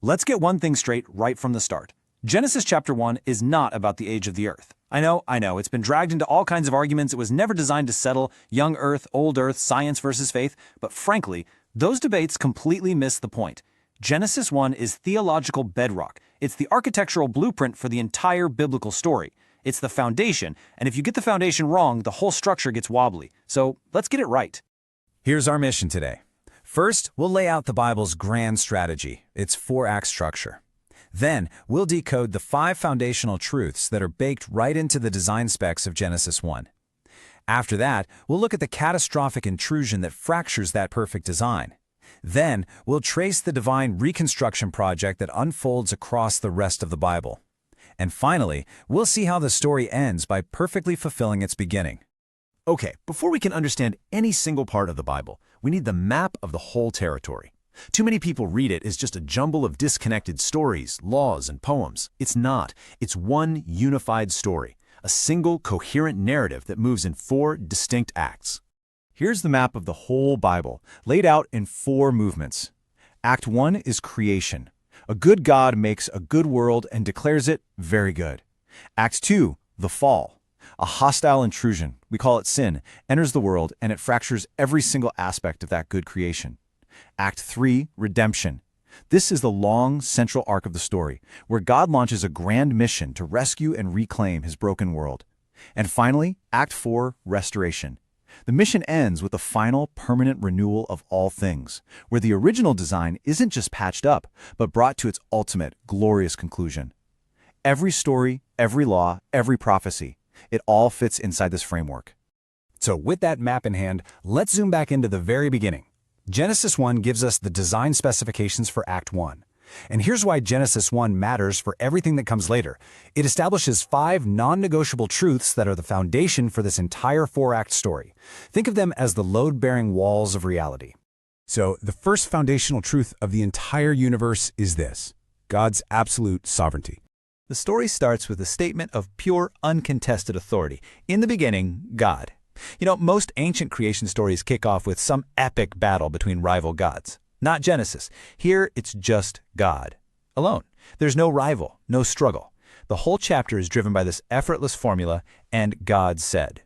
Let's get one thing straight right from the start. Genesis chapter 1 is not about the age of the earth. I know, it's been dragged into all kinds of arguments. It was never designed to settle young earth, old earth, science versus faith, but frankly, those debates completely miss the point. Genesis 1 is theological bedrock. It's the architectural blueprint for the entire biblical story. It's the foundation, and if you get the foundation wrong, the whole structure gets wobbly. So let's get it right. Here's our mission today. First, we'll lay out the Bible's grand strategy, its four-act structure. Then, we'll decode the 5 foundational truths that are baked right into the design specs of Genesis 1. After that, we'll look at the catastrophic intrusion that fractures that perfect design. Then, we'll trace the divine Reconstruction project that unfolds across the rest of the Bible. And finally, we'll see how the story ends by perfectly fulfilling its beginning. Okay, before we can understand any single part of the Bible, we need the map of the whole territory. Too many people read it as just a jumble of disconnected stories, laws, and poems. It's not. It's one unified story, a single coherent narrative that moves in 4 distinct acts. Here's the map of the whole Bible, laid out in 4 movements. Act 1 is creation. A good God makes a good world and declares it very good. Act 2, the fall. A hostile intrusion, we call it sin, enters the world and it fractures every single aspect of that good creation. Act 3, redemption. This is the long, central arc of the story, where God launches a grand mission to rescue and reclaim his broken world. And finally, Act 4, restoration. The mission ends with the final, permanent renewal of all things, where the original design isn't just patched up, but brought to its ultimate, glorious conclusion. Every story, every law, every prophecy, it all fits inside this framework. So with that map in hand, let's zoom back into the very beginning. Genesis 1 gives us the design specifications for Act 1. And here's why Genesis 1 matters for everything that comes later. It establishes 5 non-negotiable truths that are the foundation for this entire 4-act story. Think of them as the load-bearing walls of reality. So the first foundational truth of the entire universe is this: God's absolute sovereignty. The story starts with a statement of pure, uncontested authority. In the beginning, God. Most ancient creation stories kick off with some epic battle between rival gods. Not Genesis. Here, it's just God. Alone. There's no rival, no struggle. The whole chapter is driven by this effortless formula, and God said.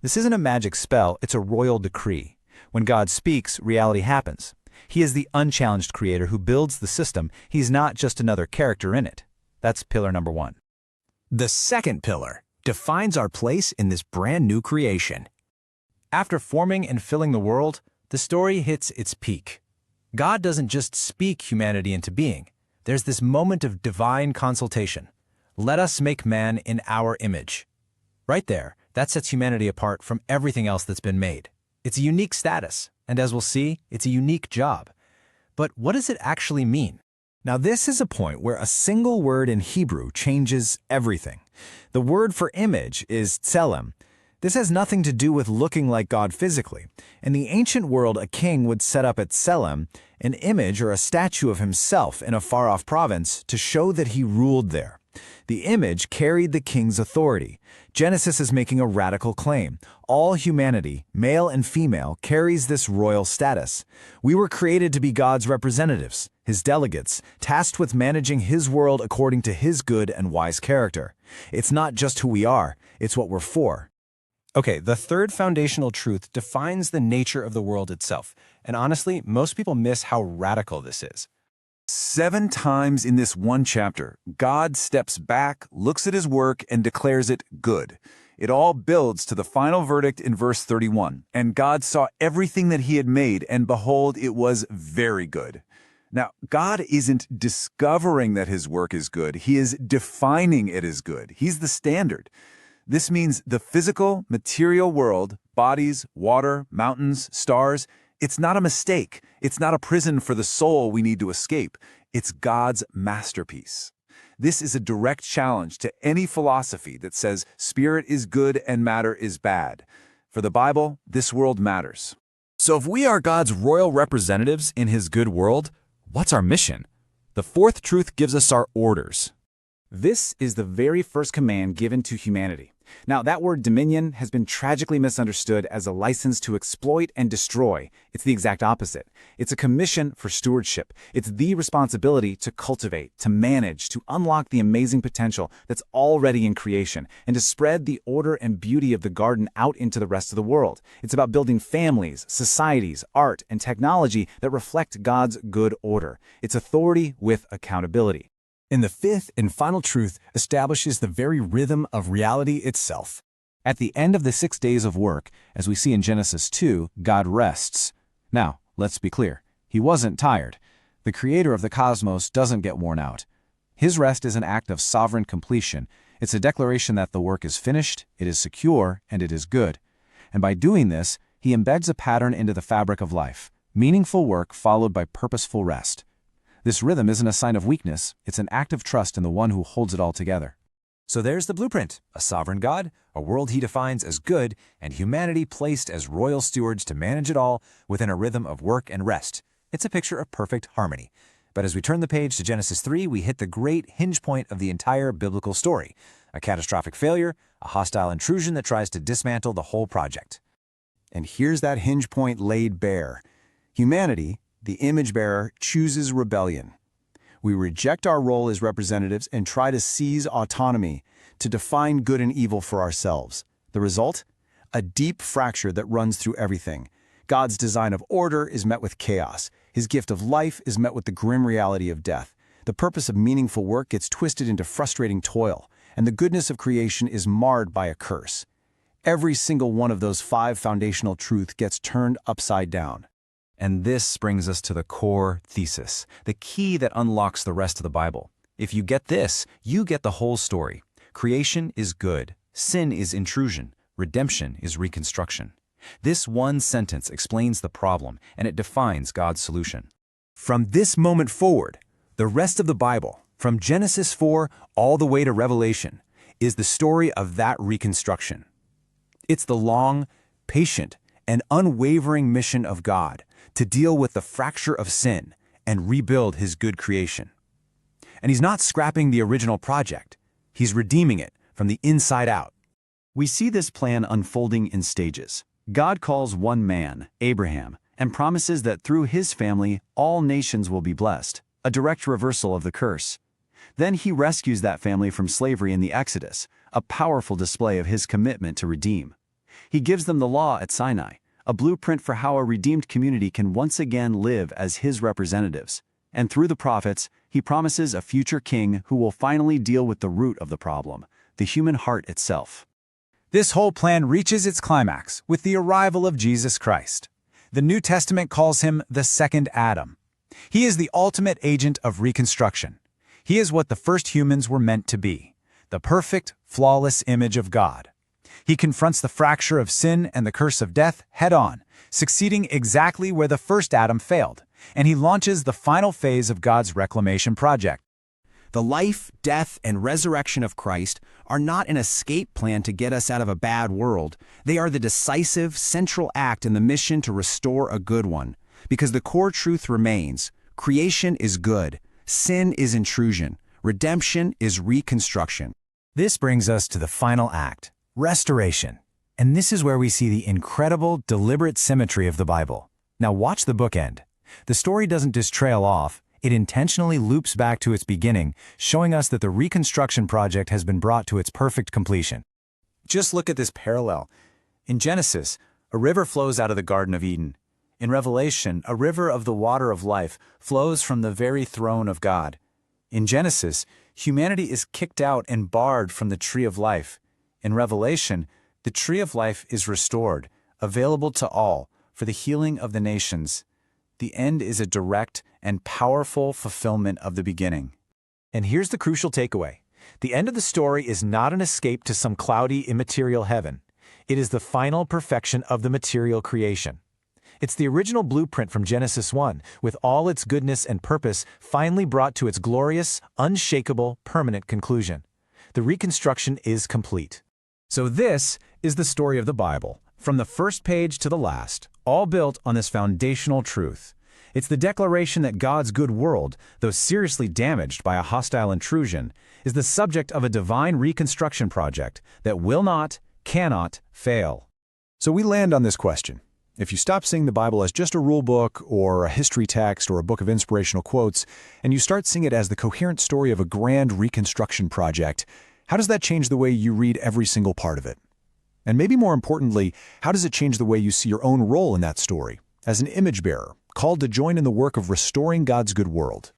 This isn't a magic spell, it's a royal decree. When God speaks, reality happens. He is the unchallenged creator who builds the system. He's not just another character in it. That's pillar number 1. The second pillar defines our place in this brand new creation. After forming and filling the world, the story hits its peak. God doesn't just speak humanity into being. There's this moment of divine consultation. Let us make man in our image. Right there, that sets humanity apart from everything else that's been made. It's a unique status, and as we'll see, it's a unique job. But what does it actually mean? Now this is a point where a single word in Hebrew changes everything. The word for image is Tselem. This has nothing to do with looking like God physically. In the ancient world, a king would set up at Tselem an image or a statue of himself in a far-off province to show that he ruled there. The image carried the king's authority. Genesis is making a radical claim. All humanity, male and female, carries this royal status. We were created to be God's representatives, his delegates, tasked with managing his world according to his good and wise character. It's not just who we are, it's what we're for. Okay, the third foundational truth defines the nature of the world itself. And honestly, most people miss how radical this is. 7 times in this one chapter, God steps back, looks at his work, and declares it good. It all builds to the final verdict in verse 31. And God saw everything that he had made, and behold, it was very good. Now, God isn't discovering that his work is good. He is defining it as good. He's the standard. This means the physical, material world, bodies, water, mountains, stars, it's not a mistake. It's not a prison for the soul we need to escape. It's God's masterpiece. This is a direct challenge to any philosophy that says spirit is good and matter is bad. For the Bible, this world matters. So if we are God's royal representatives in his good world, what's our mission? The fourth truth gives us our orders. This is the very first command given to humanity. Now, that word dominion has been tragically misunderstood as a license to exploit and destroy. It's the exact opposite. It's a commission for stewardship. It's the responsibility to cultivate, to manage, to unlock the amazing potential that's already in creation, and to spread the order and beauty of the garden out into the rest of the world. It's about building families, societies, art, and technology that reflect God's good order. It's authority with accountability. And the fifth and final truth establishes the very rhythm of reality itself. At the end of the 6 days of work, as we see in Genesis 2, God rests. Now, let's be clear. He wasn't tired. The creator of the cosmos doesn't get worn out. His rest is an act of sovereign completion. It's a declaration that the work is finished, it is secure, and it is good. And by doing this, he embeds a pattern into the fabric of life. Meaningful work followed by purposeful rest. This rhythm isn't a sign of weakness, it's an act of trust in the one who holds it all together. So there's the blueprint: a sovereign God, a world he defines as good, and humanity placed as royal stewards to manage it all within a rhythm of work and rest. It's a picture of perfect harmony. But as we turn the page to Genesis 3, we hit the great hinge point of the entire biblical story: a catastrophic failure, a hostile intrusion that tries to dismantle the whole project. And here's that hinge point laid bare. Humanity, the image bearer, chooses rebellion. We reject our role as representatives and try to seize autonomy, to define good and evil for ourselves. The result? A deep fracture that runs through everything. God's design of order is met with chaos. His gift of life is met with the grim reality of death. The purpose of meaningful work gets twisted into frustrating toil, and the goodness of creation is marred by a curse. Every single one of those 5 foundational truths gets turned upside down. And this brings us to the core thesis, the key that unlocks the rest of the Bible. If you get this, you get the whole story. Creation is good. Sin is intrusion. Redemption is reconstruction. This one sentence explains the problem, and it defines God's solution. From this moment forward, the rest of the Bible, from Genesis 4 all the way to Revelation, is the story of that reconstruction. It's the long, patient, and unwavering mission of God to deal with the fracture of sin and rebuild his good creation. And he's not scrapping the original project. He's redeeming it from the inside out. We see this plan unfolding in stages. God calls one man, Abraham, and promises that through his family, all nations will be blessed, a direct reversal of the curse. Then he rescues that family from slavery in the Exodus, a powerful display of his commitment to redeem. He gives them the law at Sinai, a blueprint for how a redeemed community can once again live as his representatives. And through the prophets, he promises a future king who will finally deal with the root of the problem, the human heart itself. This whole plan reaches its climax with the arrival of Jesus Christ. The New Testament calls him the second Adam. He is the ultimate agent of reconstruction. He is what the first humans were meant to be, the perfect, flawless image of God. He confronts the fracture of sin and the curse of death head-on, succeeding exactly where the first Adam failed, and he launches the final phase of God's reclamation project. The life, death, and resurrection of Christ are not an escape plan to get us out of a bad world. They are the decisive, central act in the mission to restore a good one. Because the core truth remains: creation is good, sin is intrusion, redemption is reconstruction. This brings us to the final act: restoration. And this is where we see the incredible, deliberate symmetry of the Bible. Now watch the bookend. The story doesn't just trail off, it intentionally loops back to its beginning, showing us that the reconstruction project has been brought to its perfect completion. Just look at this parallel. In Genesis, a river flows out of the Garden of Eden. In Revelation, a river of the water of life flows from the very throne of God. In Genesis, humanity is kicked out and barred from the tree of life. In Revelation, the tree of life is restored, available to all, for the healing of the nations. The end is a direct and powerful fulfillment of the beginning. And here's the crucial takeaway. The end of the story is not an escape to some cloudy, immaterial heaven. It is the final perfection of the material creation. It's the original blueprint from Genesis 1, with all its goodness and purpose finally brought to its glorious, unshakable, permanent conclusion. The reconstruction is complete. So this is the story of the Bible, from the first page to the last, all built on this foundational truth. It's the declaration that God's good world, though seriously damaged by a hostile intrusion, is the subject of a divine reconstruction project that will not, cannot fail. So we land on this question. If you stop seeing the Bible as just a rule book or a history text or a book of inspirational quotes, and you start seeing it as the coherent story of a grand reconstruction project, how does that change the way you read every single part of it? And maybe more importantly, how does it change the way you see your own role in that story, as an image bearer, called to join in the work of restoring God's good world?